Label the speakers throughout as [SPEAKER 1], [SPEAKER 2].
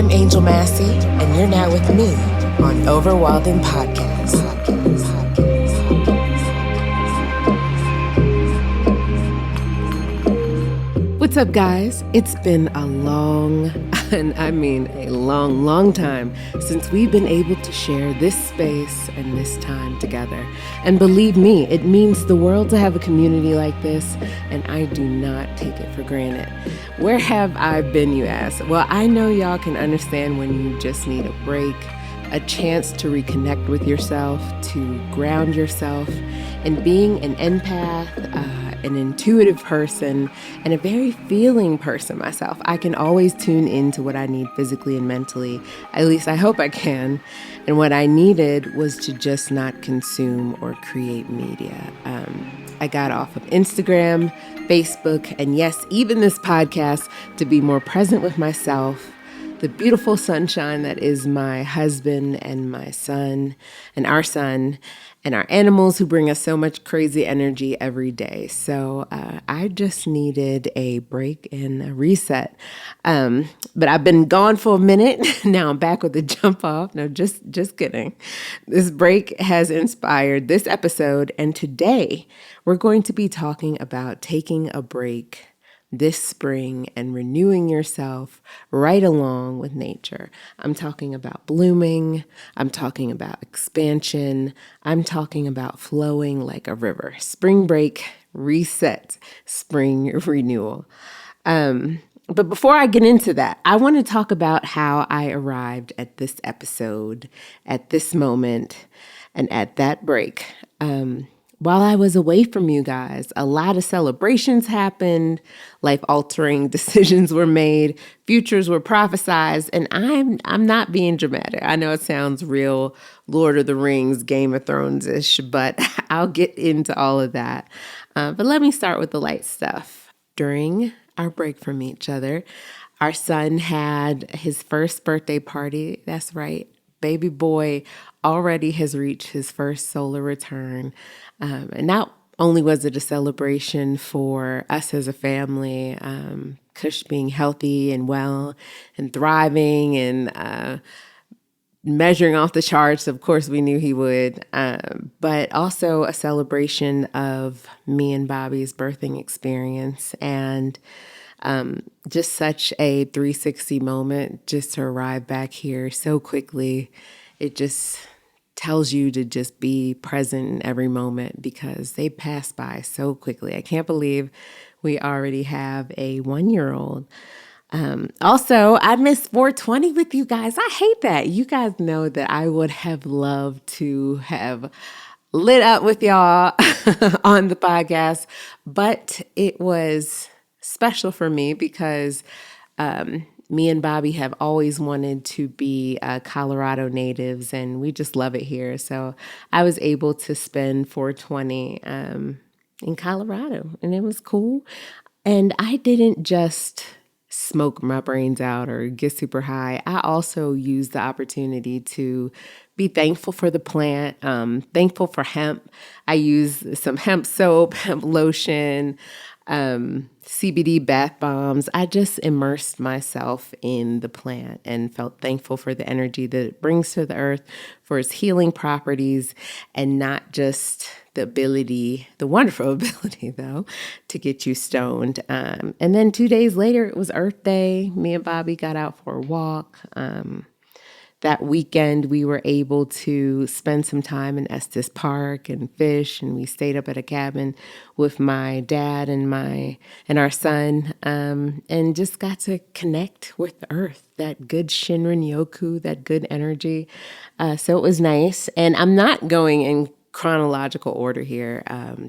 [SPEAKER 1] I'm Angel Massey, and you're now with me on Overwhelming Podcast. What's up, guys? It's been a long, and I mean a long, long time since we've been able to share this space and this time together. And believe me, it means the world to have a community like this, and I do not take it for granted. Where have I been, you ask? Well, I know y'all can understand when you just need a break, a chance to reconnect with yourself, to ground yourself. And being an empath, an intuitive person, and a very feeling person myself, I can always tune into what I need physically and mentally. At least I hope I can. And what I needed was to just not consume or create media. I got off of Instagram, Facebook, and yes, even this podcast to be more present with myself, the beautiful sunshine that is my husband and my son and our animals who bring us so much crazy energy every day. So I just needed a break and a reset. But I've been gone for a minute. Now I'm back with a jump off. No, just kidding. This break has inspired this episode. And today we're going to be talking about taking a break this spring and renewing yourself right along with nature. I'm talking about blooming. I'm talking about expansion. I'm talking about flowing like a river. Spring break, reset, spring renewal. But before I get into that, I want to talk about how I arrived at this episode, at this moment, and at that break. While I was away from you guys, a lot of celebrations happened, life-altering decisions were made, futures were prophesized, and I'm not being dramatic. I know it sounds real Lord of the Rings, Game of Thrones-ish, but I'll get into all of that. But let me start with the light stuff. During our break from each other, our son had his first birthday party. That's right. Baby boy already has reached his first solar return. And not only was it a celebration for us as a family, Kush being healthy and well and thriving and measuring off the charts, of course we knew he would, but also a celebration of me and Bobby's birthing experience and just such a 360 moment just to arrive back here so quickly. It just tells you to just be present in every moment because they pass by so quickly. I can't believe we already have a 1-year-old. Also, I missed 420 with you guys. I hate that. You guys know that I would have loved to have lit up with y'all on the podcast, but it was special for me because me and Bobby have always wanted to be Colorado natives, and we just love it here. So I was able to spend 420 in Colorado, and it was cool. And I didn't just smoke my brains out or get super high. I also used the opportunity to be thankful for the plant, thankful for hemp. I used some hemp soap, hemp lotion, CBD bath bombs. I just immersed myself in the plant and felt thankful for the energy that it brings to the earth, for its healing properties, and not just the ability, the wonderful ability though, to get you stoned. And then 2 days later, it was Earth Day. Me and Bobby got out for a walk. That weekend, we were able to spend some time in Estes Park and fish, and we stayed up at a cabin with my dad and our son, and just got to connect with the earth, that good Shinrin Yoku, that good energy. So it was nice. And I'm not going in chronological order here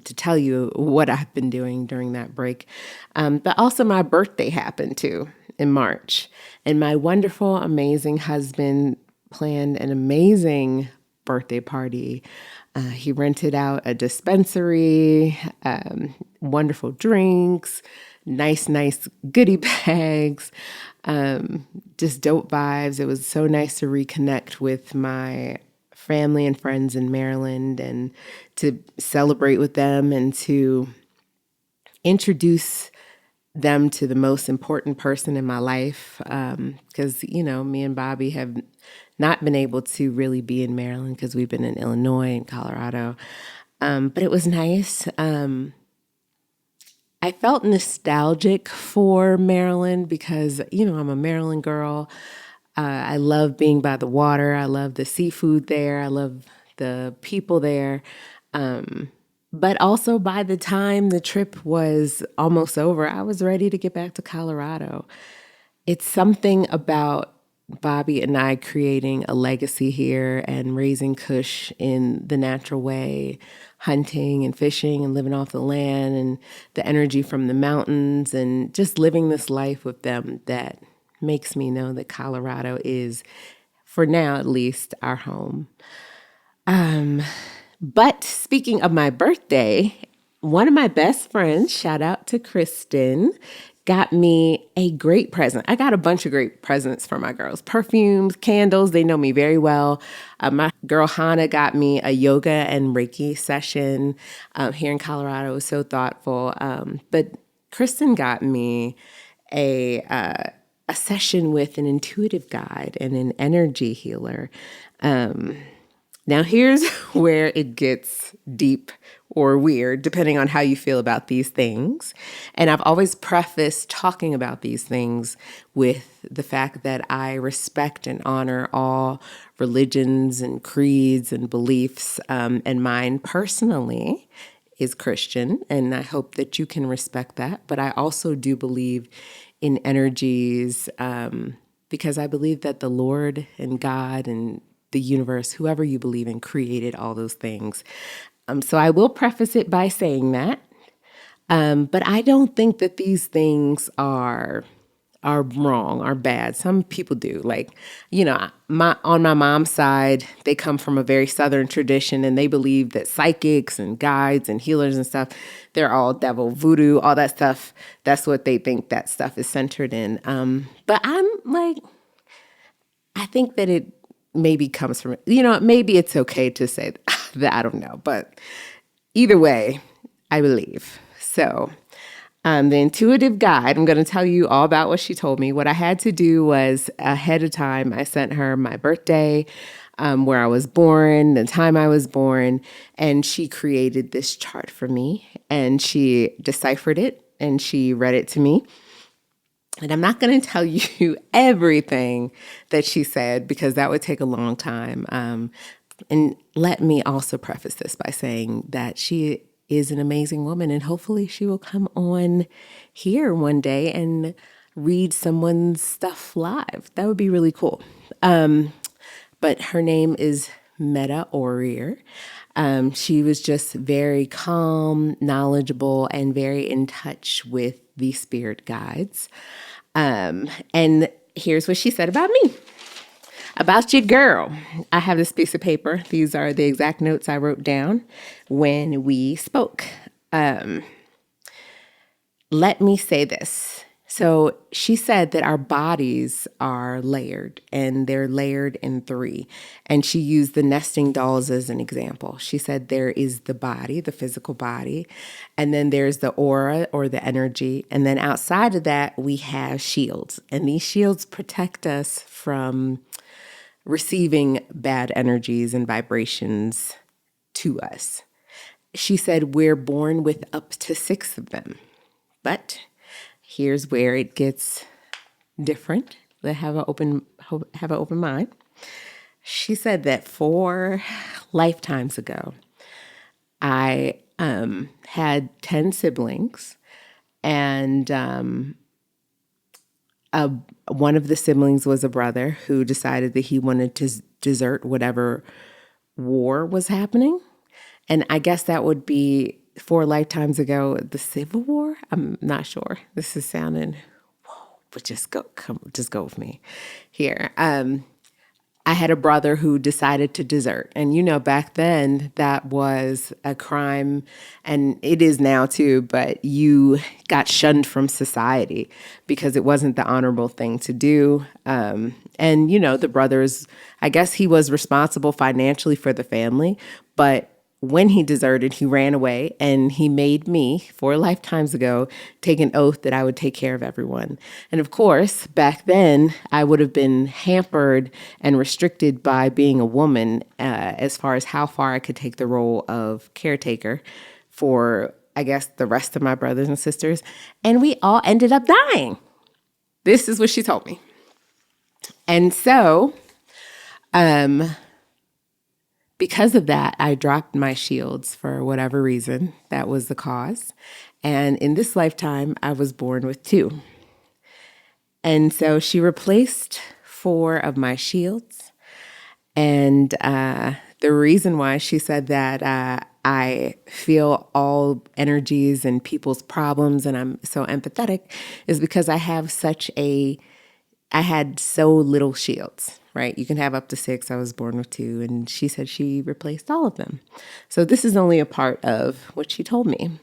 [SPEAKER 1] to tell you what I've been doing during that break. But also my birthday happened too in March. And my wonderful, amazing husband planned an amazing birthday party. He rented out a dispensary, wonderful drinks, nice goodie bags, just dope vibes. It was so nice to reconnect with my family and friends in Maryland and to celebrate with them and to introduce them to the most important person in my life because, me and Bobby have not been able to really be in Maryland because we've been in Illinois and Colorado. But it was nice. I felt nostalgic for Maryland because, I'm a Maryland girl. I love being by the water. I love the seafood there. I love the people there. But also by the time the trip was almost over, I was ready to get back to Colorado. It's something about Bobby and I creating a legacy here and raising Kush in the natural way, hunting and fishing and living off the land and the energy from the mountains and just living this life with them that makes me know that Colorado is, for now at least, our home. But speaking of my birthday, one of my best friends, shout out to Kristen, got me a great present. I got a bunch of great presents for my girls. Perfumes, candles, they know me very well. My girl Hannah got me a yoga and Reiki session here in Colorado. It was so thoughtful. But Kristen got me a session with an intuitive guide and an energy healer. Now, here's where it gets deep or weird, depending on how you feel about these things. And I've always prefaced talking about these things with the fact that I respect and honor all religions and creeds and beliefs, and mine personally is Christian, and I hope that you can respect that. But I also do believe in energies because I believe that the Lord and God and the universe, whoever you believe in, created all those things. So I will preface it by saying that. But I don't think that these things are wrong or bad. Some people do. Like, on my mom's side, they come from a very Southern tradition and they believe that psychics and guides and healers and stuff, they're all devil, voodoo, all that stuff. That's what they think that stuff is centered in. But I'm like, I think that it maybe comes from, maybe it's okay to say that, I don't know. But either way, I believe. So the intuitive guide, I'm going to tell you all about what she told me. What I had to do was ahead of time, I sent her my birthday, where I was born, the time I was born, and she created this chart for me, and she deciphered it, and she read it to me. And I'm not going to tell you everything that she said because that would take a long time. And let me also preface this by saying that she is an amazing woman, and hopefully she will come on here one day and read someone's stuff live. That would be really cool. But her name is Meta Orier. She was just very calm, knowledgeable, and very in touch with the spirit guides. And here's what she said about me. About your girl. I have this piece of paper. These are the exact notes I wrote down when we spoke. Let me say this. So she said that our bodies are layered, and they're layered in 3. And she used the nesting dolls as an example. She said there is the body, the physical body, and then there's the aura or the energy. And then outside of that, we have shields. And these shields protect us from receiving bad energies and vibrations to us. She said we're born with up to 6 of them. But here's where it gets different. Have an open mind. She said that 4 lifetimes ago, I had 10 siblings, and one of the siblings was a brother who decided that he wanted to desert whatever war was happening. And I guess that would be 4 lifetimes ago, the Civil War. I'm not sure. This is sounding, whoa, but just go with me here. I had a brother who decided to desert. And, back then that was a crime, and it is now too, but you got shunned from society because it wasn't the honorable thing to do. And, the brothers, I guess he was responsible financially for the family, but when he deserted, he ran away and he made me, 4 lifetimes ago, take an oath that I would take care of everyone. And of course, back then, I would have been hampered and restricted by being a woman as far as how far I could take the role of caretaker for, I guess, the rest of my brothers and sisters. And we all ended up dying. This is what she told me. And so, because of that, I dropped my shields for whatever reason. That was the cause. And in this lifetime, I was born with 2. And so she replaced 4 of my shields. And the reason why she said that I feel all energies and people's problems and I'm so empathetic is because I had so little shields, right? You can have up to 6. I was born with 2. And she said she replaced all of them. So this is only a part of what she told me.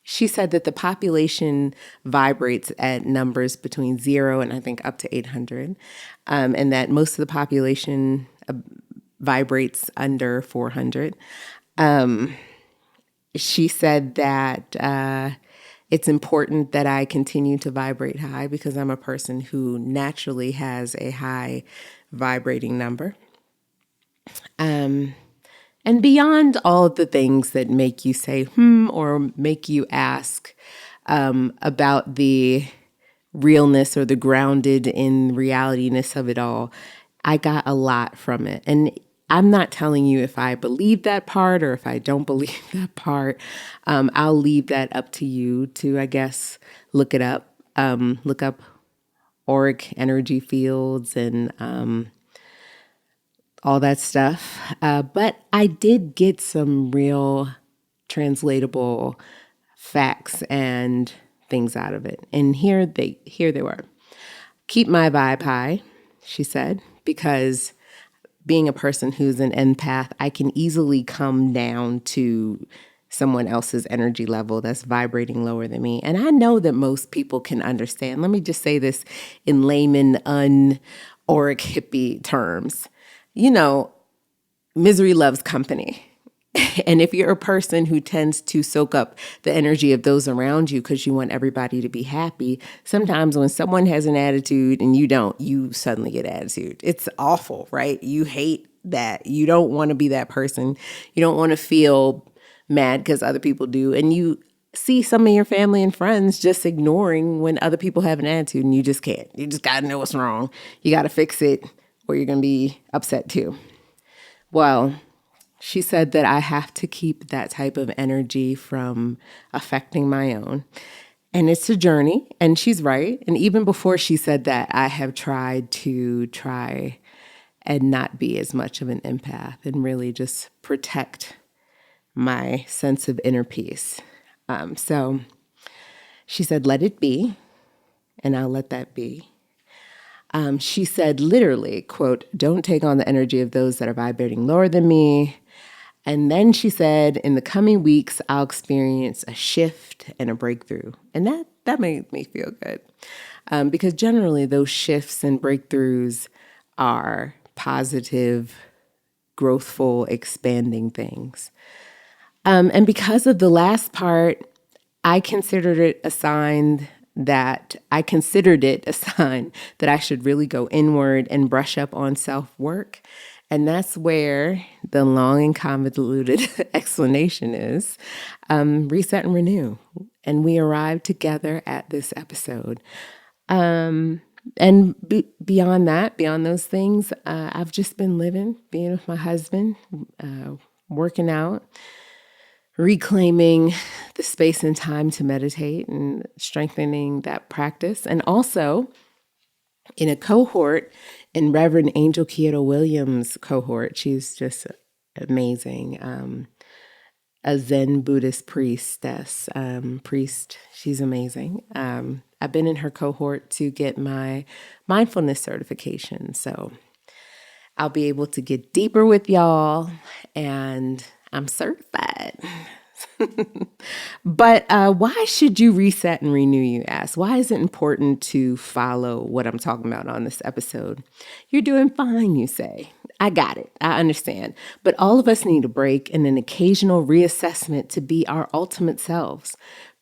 [SPEAKER 1] She said that the population vibrates at numbers between 0 and I think up to 800. And that most of the population vibrates under 400. She said that it's important that I continue to vibrate high because I'm a person who naturally has a high vibrating number. And beyond all of the things that make you say, or make you ask about the realness or the grounded in realityness of it all, I got a lot from it. And I'm not telling you if I believe that part or if I don't believe that part. I'll leave that up to you to, I guess, look it up. Look up auric energy fields and all that stuff. But I did get some real translatable facts and things out of it. And here they were. Keep my vibe high, she said, because being a person who's an empath, I can easily come down to someone else's energy level that's vibrating lower than me. And I know that most people can understand. Let me just say this in layman, un-auric hippie terms. You know, misery loves company. And if you're a person who tends to soak up the energy of those around you because you want everybody to be happy, sometimes when someone has an attitude and you don't, you suddenly get attitude. It's awful, right? You hate that. You don't want to be that person. You don't want to feel mad because other people do. And you see some of your family and friends just ignoring when other people have an attitude and you just can't. You just got to know what's wrong. You got to fix it or you're going to be upset too. Well, she said that I have to keep that type of energy from affecting my own. And it's a journey, and she's right. And even before she said that, I have tried and not be as much of an empath and really just protect my sense of inner peace. So she said, let it be, and I'll let that be. She said literally, quote, don't take on the energy of those that are vibrating lower than me. And then she said, in the coming weeks, I'll experience a shift and a breakthrough. And that made me feel good because generally those shifts and breakthroughs are positive, growthful, expanding things. And because of the last part, I considered it a sign that I should really go inward and brush up on self-work. And that's where the long and convoluted explanation is, reset and renew. And we arrived together at this episode. And beyond that, beyond those things, I've just been living, being with my husband, working out, reclaiming the space and time to meditate and strengthening that practice. And also in a cohort, in Reverend Angel Kyoto Williams' cohort, she's just amazing. A Zen Buddhist priestess, she's amazing. I've been in her cohort to get my mindfulness certification. So I'll be able to get deeper with y'all, and I'm certified. But why should you reset and renew, you ask? Why is it important to follow what I'm talking about on this episode? You're doing fine, you say. I got it. I understand. But all of us need a break and an occasional reassessment to be our ultimate selves.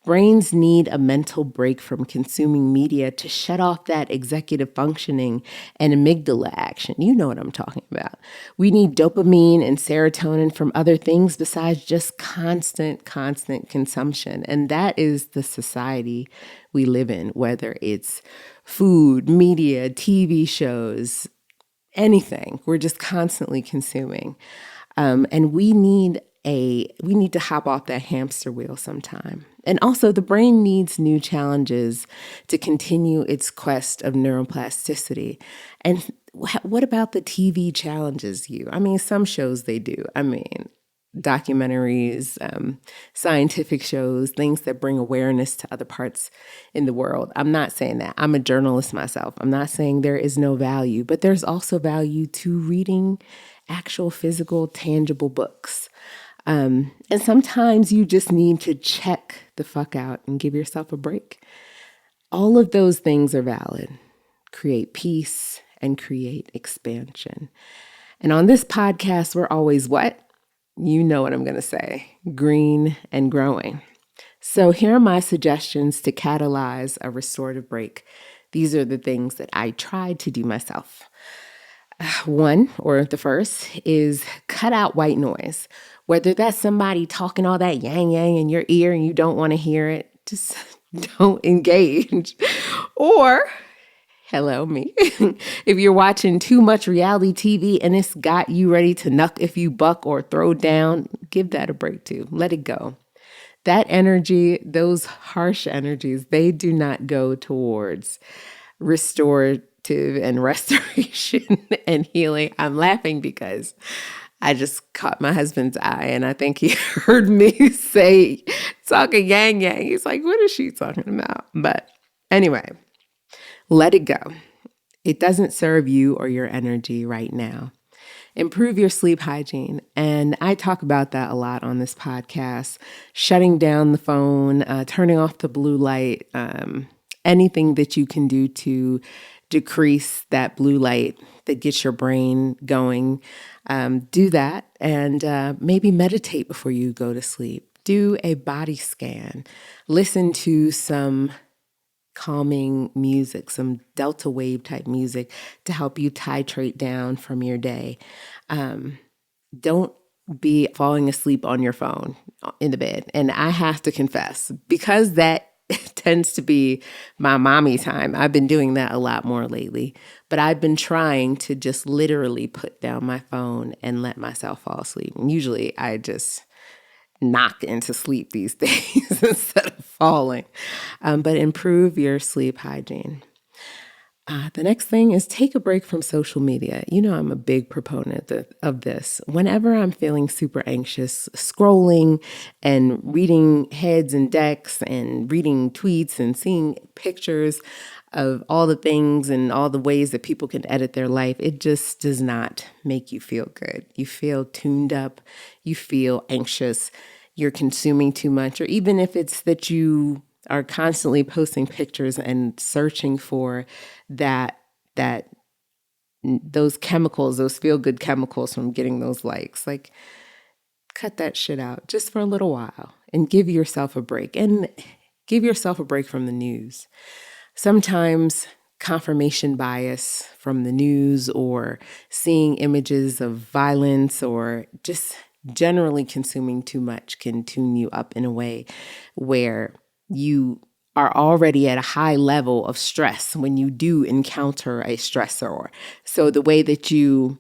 [SPEAKER 1] Brains need a mental break from consuming media to shut off that executive functioning and amygdala action. You know what I'm talking about. We need dopamine and serotonin from other things besides just constant consumption. And that is the society we live in, whether it's food, media, TV shows, anything. We're just constantly consuming. And we need to hop off that hamster wheel sometime. And also the brain needs new challenges to continue its quest of neuroplasticity. And what about the TV challenges you? I mean, some shows they do. I mean, documentaries, scientific shows, things that bring awareness to other parts in the world. I'm not saying that. I'm a journalist myself. I'm not saying there is no value, but there's also value to reading actual physical, tangible books. And sometimes you just need to check the fuck out and give yourself a break. All of those things are valid. Create peace and create expansion. And on this podcast, we're always what? You know what I'm going to say, green and growing. So here are my suggestions to catalyze a restorative break. These are the things that I tried to do myself. One, or the first, is cut out white noise. Whether that's somebody talking all that yang yang in your ear and you don't want to hear it, just don't engage. Or, hello, me. If you're watching too much reality TV and it's got you ready to knuck if you buck or throw down, give that a break too. Let it go. That energy, those harsh energies, they do not go towards restorative and restoration and healing. I'm laughing because I just caught my husband's eye and I think he heard me say, talking yang yang. He's like, what is she talking about? But anyway, let it go. It doesn't serve you or your energy right now. Improve your sleep hygiene. And I talk about that a lot on this podcast. Shutting down the phone, turning off the blue light, anything that you can do to decrease that blue light that gets your brain going. Do that and maybe meditate before you go to sleep. Do a body scan. Listen to some calming music, some delta wave type music to help you titrate down from your day. Don't be falling asleep on your phone in the bed. And I have to confess, because that tends to be my mommy time, I've been doing that a lot more lately. But I've been trying to just literally put down my phone and let myself fall asleep. And usually I just knock into sleep these days instead of falling. But improve your sleep hygiene. The next thing is take a break from social media. You know, I'm a big proponent of this. Whenever I'm feeling super anxious, scrolling and reading heads and decks and reading tweets and seeing pictures of all the things and all the ways that people can edit their life, it just does not make you feel good. You feel tuned up, you feel anxious, you're consuming too much, or even if it's that you are constantly posting pictures and searching for those chemicals, those feel-good chemicals from getting those likes. Like, cut that shit out just for a little while and give yourself a break. And give yourself a break from the news. Sometimes confirmation bias from the news or seeing images of violence or just generally consuming too much can tune you up in a way where you are already at a high level of stress when you do encounter a stressor. So the way that you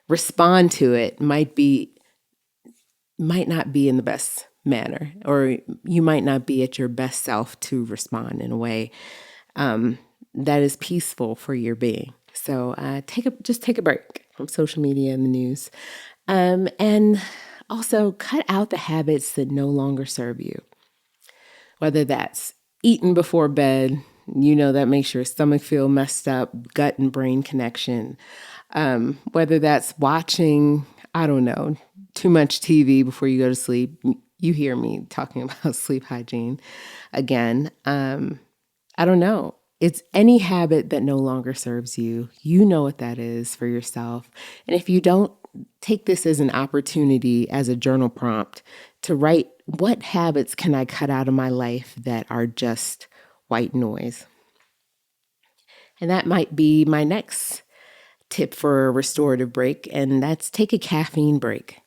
[SPEAKER 1] respond to it might not be in the best manner, or you might not be at your best self to respond in a way that is peaceful for your being. So just take a break from social media and the news. And also cut out the habits that no longer serve you. Whether that's eating before bed, you know, that makes your stomach feel messed up, gut and brain connection. Whether that's watching, I don't know, too much TV before you go to sleep. You hear me talking about sleep hygiene again. I don't know. It's any habit that no longer serves you. You know what that is for yourself. And if you don't, take this as an opportunity, as a journal prompt, to write, what habits can I cut out of my life that are just white noise? And that might be my next tip for a restorative break, and that's take a caffeine break.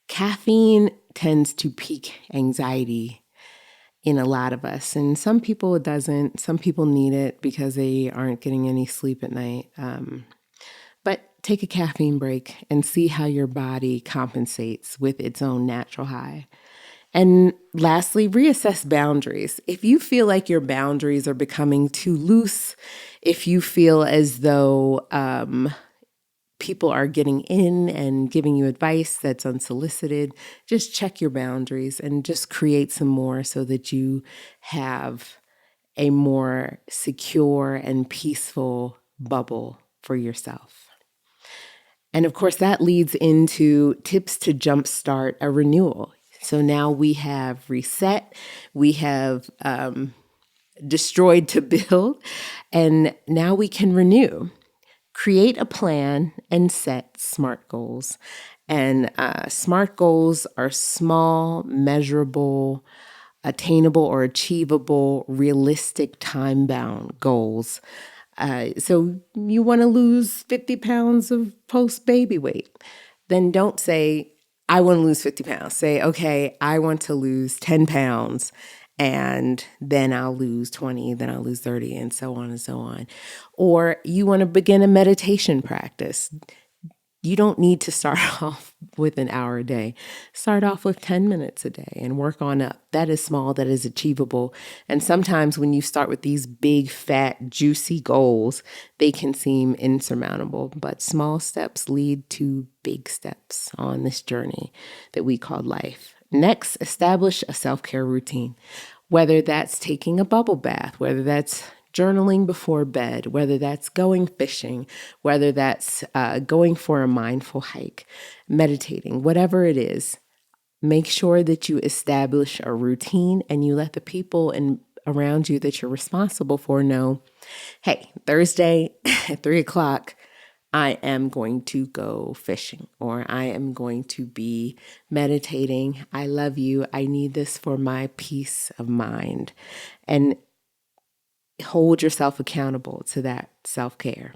[SPEAKER 1] Caffeine tends to pique anxiety in a lot of us, and some people it doesn't. Some people need it because they aren't getting any sleep at night. But take a caffeine break and see how your body compensates with its own natural high. And lastly, reassess boundaries. If you feel like your boundaries are becoming too loose, if you feel as though people are getting in and giving you advice that's unsolicited, just check your boundaries and just create some more so that you have a more secure and peaceful bubble for yourself. And of course, that leads into tips to jumpstart a renewal. So now we have reset, we have destroyed to build, and now we can renew. Create a plan and set SMART goals. And SMART goals are small, measurable, attainable or achievable, realistic, time-bound goals. So you want to lose 50 pounds of post-baby weight. Then don't say, I want to lose 50 pounds. Say, okay, I want to lose 10 pounds and then I'll lose 20, then I'll lose 30, and so on and so on. Or you want to begin a meditation practice. You don't need to start off with an hour a day. Start off with 10 minutes a day and work on up. That is small, that is achievable. And sometimes when you start with these big, fat, juicy goals, they can seem insurmountable. But small steps lead to big steps on this journey that we call life. Next, establish a self-care routine, whether that's taking a bubble bath, whether that's journaling before bed, whether that's going fishing, whether that's going for a mindful hike, meditating, whatever it is. Make sure that you establish a routine and you let the people around you that you're responsible for know, hey, Thursday at 3:00, I am going to go fishing, or I am going to be meditating. I love you. I need this for my peace of mind. And hold yourself accountable to that self-care.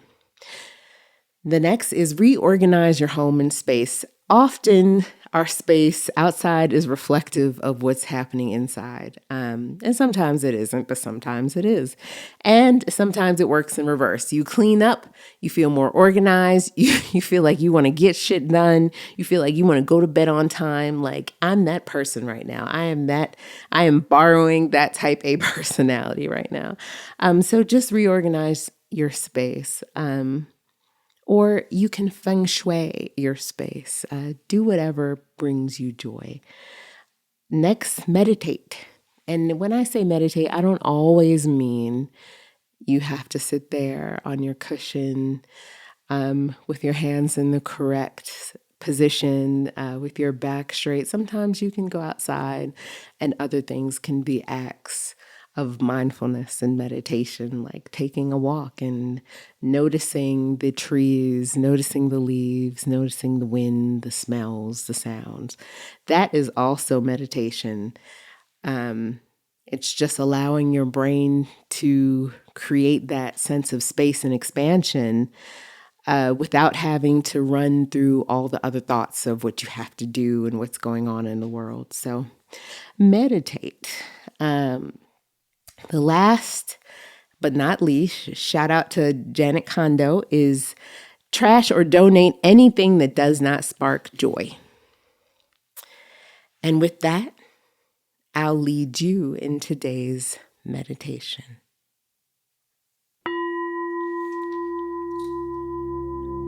[SPEAKER 1] The next is reorganize your home and space. Often our space outside is reflective of what's happening inside. And sometimes it isn't, but sometimes it is. And sometimes it works in reverse. You clean up, you feel more organized, you feel like you want to get shit done, you feel like you want to go to bed on time. Like, I'm that person right now. I am borrowing that type A personality right now. So just reorganize your space. Or you can feng shui your space. Do whatever brings you joy. Next, meditate. And when I say meditate, I don't always mean you have to sit there on your cushion with your hands in the correct position, with your back straight. Sometimes you can go outside and other things can be acts of mindfulness and meditation, like taking a walk and noticing the trees, noticing the leaves, noticing the wind, the smells, the sounds. That is also meditation. It's just allowing your brain to create that sense of space and expansion without having to run through all the other thoughts of what you have to do and what's going on in the world. So meditate. The last but not least, shout out to Janet Kondo, is trash or donate anything that does not spark joy. And with that, I'll lead you in today's meditation.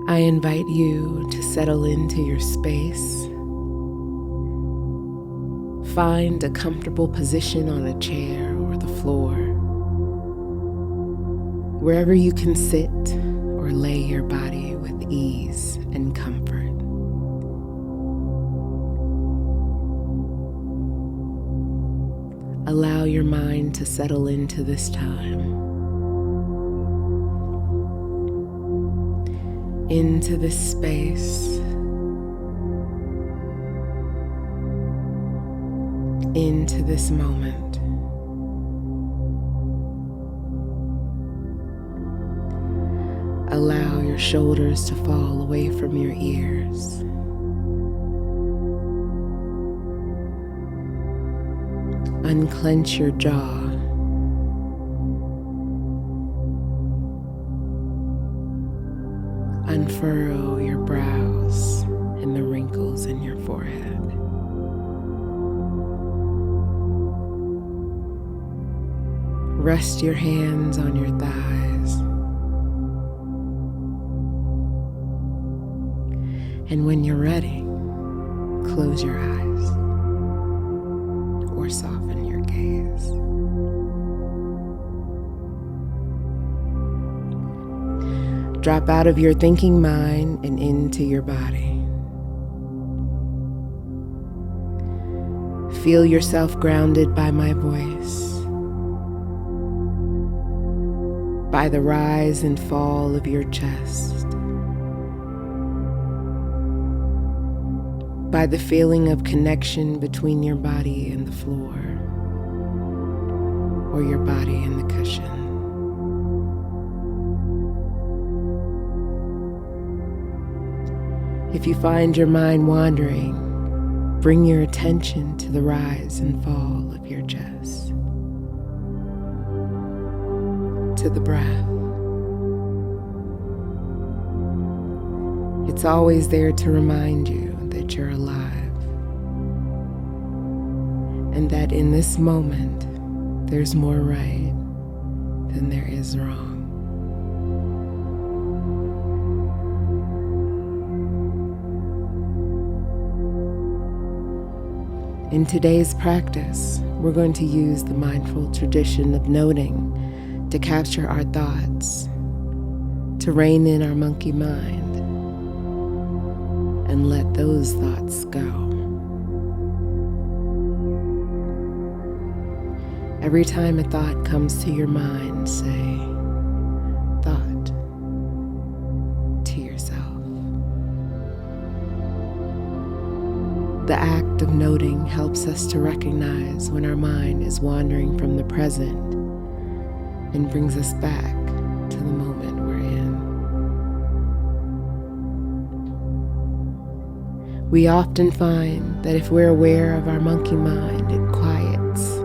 [SPEAKER 1] I invite you to settle into your space. Find a comfortable position on a chair or the floor, wherever you can sit or lay your body with ease and comfort. Allow your mind to settle into this time. into this space, into this moment. Allow your shoulders to fall away from your ears. Unclench your jaw. Unfurrow your brows and the wrinkles in your forehead. Rest your hands on your thighs. And when you're ready, close your eyes or soften your gaze. Drop out of your thinking mind and into your body. Feel yourself grounded by my voice, by the rise and fall of your chest, by the feeling of connection between your body and the floor, or your body and the cushion. If you find your mind wandering, bring your attention to the rise and fall of your chest, to the breath. It's always there to remind you that you're alive, and that in this moment, there's more right than there is wrong. In today's practice, we're going to use the mindful tradition of noting to capture our thoughts, to rein in our monkey mind, and let those thoughts go. Every time a thought comes to your mind, say, "Thought," to yourself. The act of noting helps us to recognize when our mind is wandering from the present and brings us back to the moment we're in. We often find that if we're aware of our monkey mind, it quiets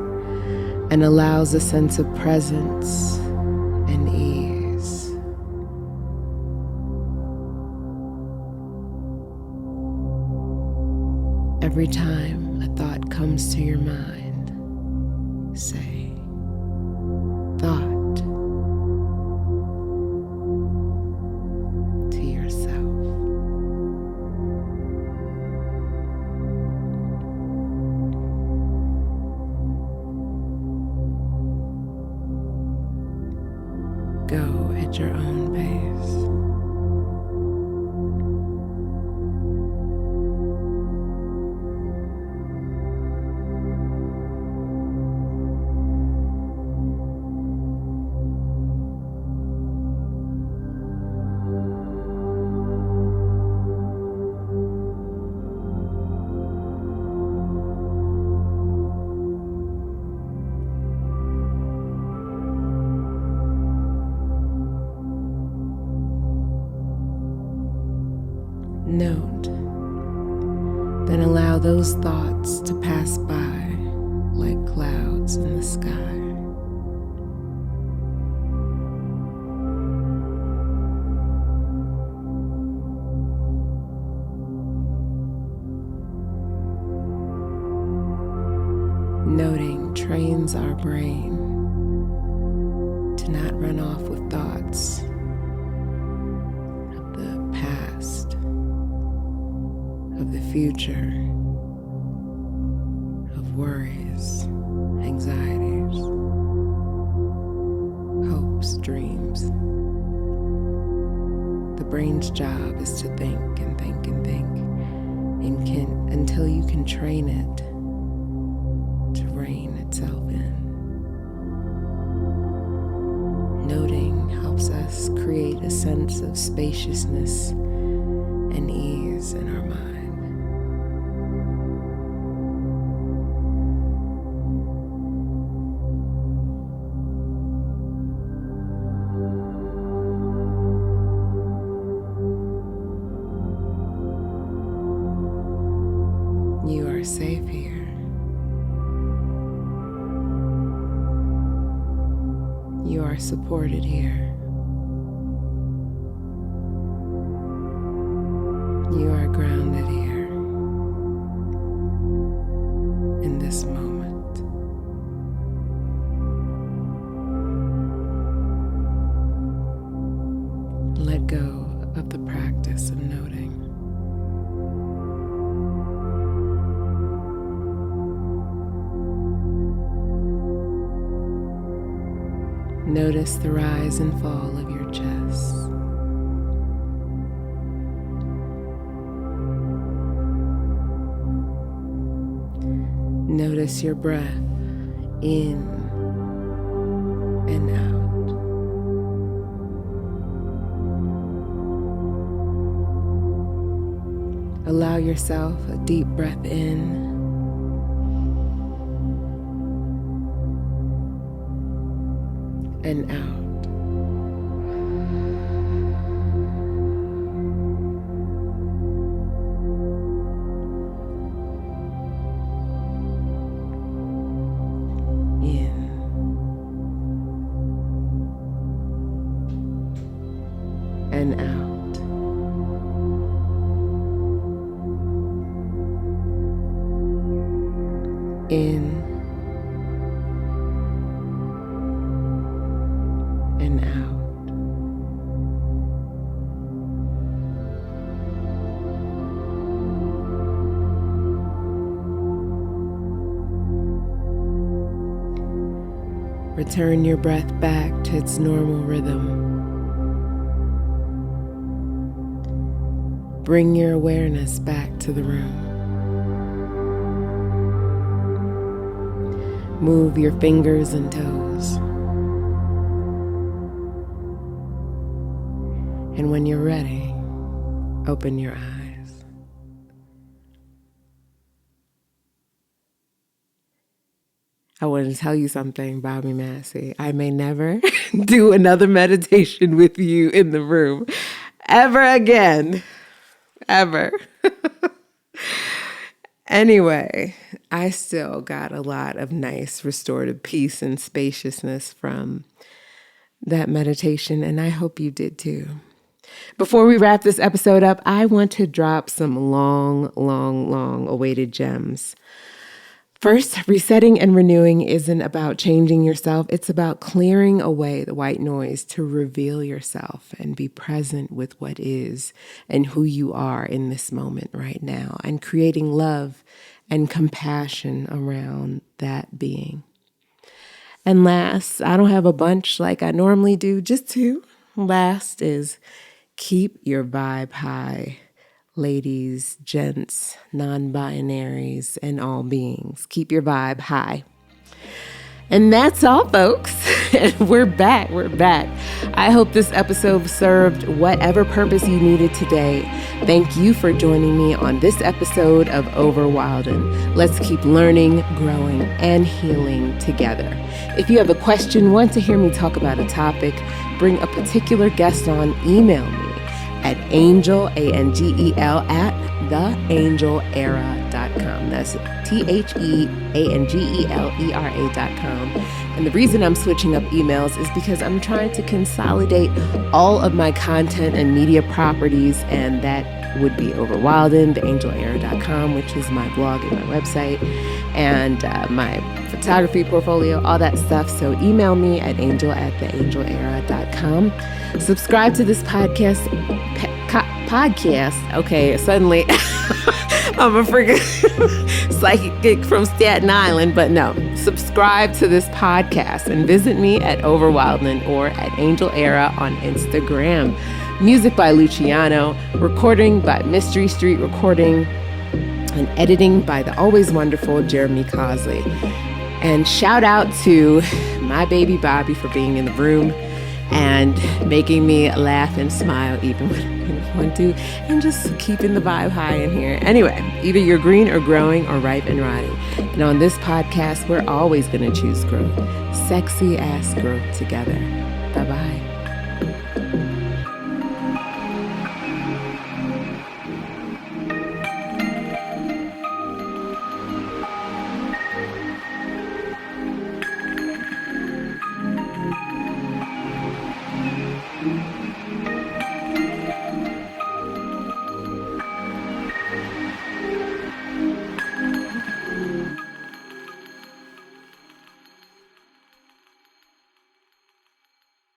[SPEAKER 1] and allows a sense of presence and ease. Every time a thought comes to your mind, say, "Thought," to yourself. Go at your own pace. Note, then allow those thoughts to pass by like clouds in the sky. Noting trains our brain to not run off with thoughts of the past, of the future, of worries, anxieties, hopes, dreams. The brain's job is to think and think and think, and until you can train it to rein itself in. Noting helps us us create a sense of spaciousness and ease in our mind. You are safe here. You are supported here. You are grounded here in this moment. Let go of the practice of noting. Notice the rise and fall of your chest. Notice your breath in and out. Allow yourself a deep breath in and out. In and out. In and out. Return your breath back to its normal rhythm. Bring your awareness back to the room. Move your fingers and toes. And when you're ready, open your eyes. I want to tell you something, Bobby Massey. I may never do another meditation with you in the room ever again. Ever. Anyway, I still got a lot of nice restorative peace and spaciousness from that meditation, and I hope you did too. Before we wrap this episode up, I want to drop some long awaited gems. First, resetting and renewing isn't about changing yourself. It's about clearing away the white noise to reveal yourself and be present with what is and who you are in this moment right now, and creating love and compassion around that being. And last, I don't have a bunch like I normally do, just two. Last is keep your vibe high. Ladies, gents, non-binaries, and all beings. Keep your vibe high. And that's all, folks. And we're back. I hope this episode served whatever purpose you needed today. Thank you for joining me on this episode of Over Wilden. Let's keep learning, growing, and healing together. If you have a question, want to hear me talk about a topic, bring a particular guest on, email me at angel, ANGEL, at theangelera.com. That's TheAngelera.com. And the reason I'm switching up emails is because I'm trying to consolidate all of my content and media properties, and that would be over Wilden, theangelera.com, which is my blog and my website, and my photography portfolio, all that stuff. So email me at angel@theangelera.com. Subscribe to this podcast. Okay, suddenly I'm a freaking psychic from Staten Island, but no. Subscribe to this podcast and visit me at Over Wilden or at Angel Era on Instagram. Music by Luciano, recording by Mystery Street Recording, and editing by the always wonderful Jeremy Cosley. And shout out to my baby Bobby for being in the room. and making me laugh and smile even when I don't want to, and just keeping the vibe high in here. Anyway, either you're green or growing or ripe and rotting. And on this podcast, we're always going to choose growth. Sexy ass growth together. Bye-bye.